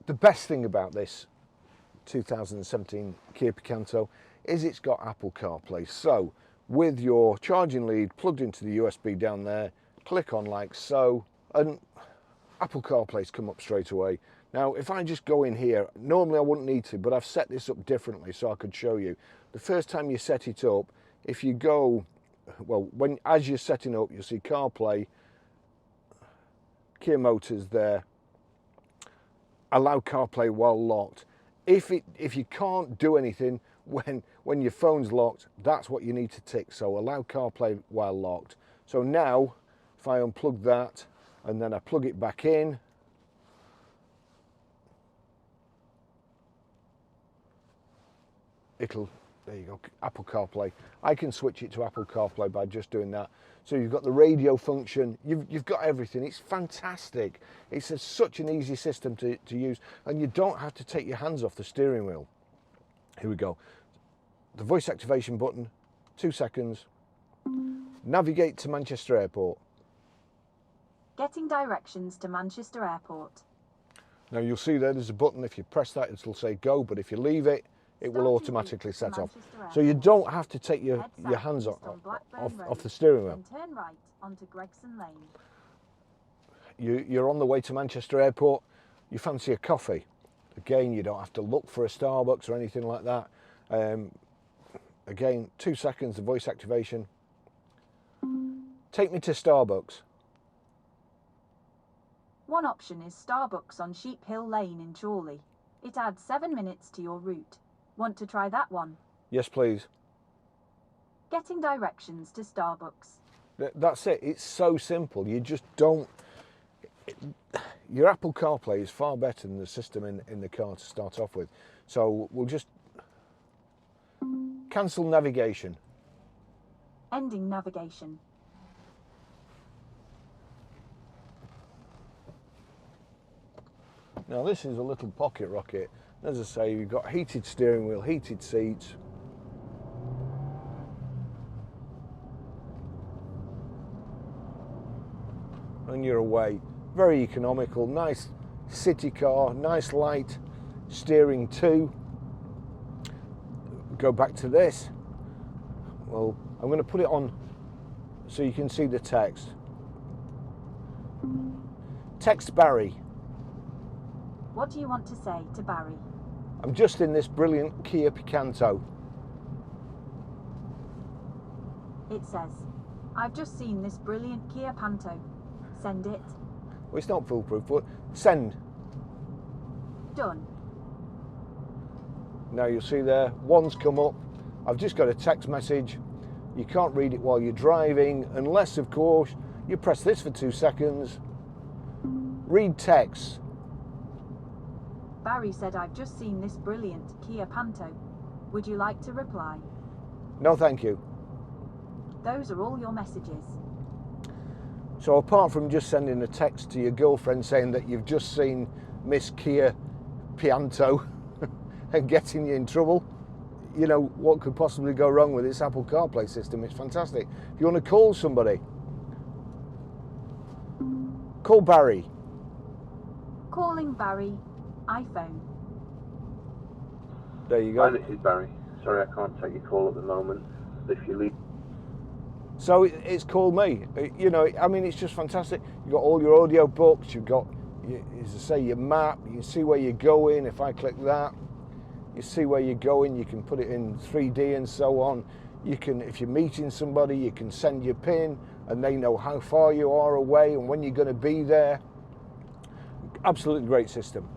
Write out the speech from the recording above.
The best thing about this 2017 Kia Picanto is it's got Apple CarPlay. So with your charging lead plugged into the USB down there, click on like so, and Apple CarPlay's come up straight away. Now if I just go in here, normally I wouldn't need to, but I've set this up differently so I could show you. The first time you set it up, if you go, well, as you're setting up, you'll see CarPlay, Kia Motors there, allow CarPlay while locked. If you can't do anything when your phone's locked, that's what you need to tick. So allow CarPlay while locked. So now if I unplug that and then I plug it back in, there you go, Apple CarPlay. I can switch it to Apple CarPlay by just doing that. So you've got the radio function, you've got everything. It's fantastic. It's such an easy system to use, and you don't have to take your hands off the steering wheel. Here we go. The voice activation button, 2 seconds. Navigate to Manchester Airport. Getting directions to Manchester Airport. Now you'll see there's a button. If you press that, it'll say go, but if you leave it, it will automatically set off. So you don't have to take your hands off the steering wheel. Turn right onto Gregson Lane. You're on the way to Manchester Airport. You fancy a coffee. Again, you don't have to look for a Starbucks or anything like that. Again, 2 seconds, the voice activation. Take me to Starbucks. One option is Starbucks on Sheep Hill Lane in Chorley. It adds 7 minutes to your route. Want to try that one? Yes, please. Getting directions to Starbucks. That's it. It's so simple. You just don't... Your Apple CarPlay is far better than the system in the car to start off with. So we'll just cancel navigation. Ending navigation. Now this is a little pocket rocket. As I say, you've got heated steering wheel, heated seats. And you're away. Very economical, nice city car, nice light steering too. Go back to this. Well, I'm going to put it on so you can see the text. Text Barry. What do you want to say to Barry? I'm just in this brilliant Kia Picanto. It says, I've just seen this brilliant Kia Panto. Send it. Well, it's not foolproof, but send. Done. Now you'll see there, one's come up. I've just got a text message. You can't read it while you're driving, unless, of course, you press this for 2 seconds. Read text. Barry said, I've just seen this brilliant Kia Panto. Would you like to reply? No, thank you. Those are all your messages. So apart from just sending a text to your girlfriend saying that you've just seen Miss Kia Picanto and getting you in trouble, you know, what could possibly go wrong with this Apple CarPlay system? It's fantastic. If you want to call somebody, call Barry. Calling Barry, iPhone. There you go. Hi, this is Barry. Sorry I can't take your call at the moment. If you leave... So it's called me. You know, I mean, it's just fantastic. You've got all your audio books, you've got, as I say, your map, you can see where you're going. If I click that, you see where you're going, you can put it in 3D and so on. You can, if you're meeting somebody, you can send your PIN and they know how far you are away and when you're going to be there. Absolutely great system.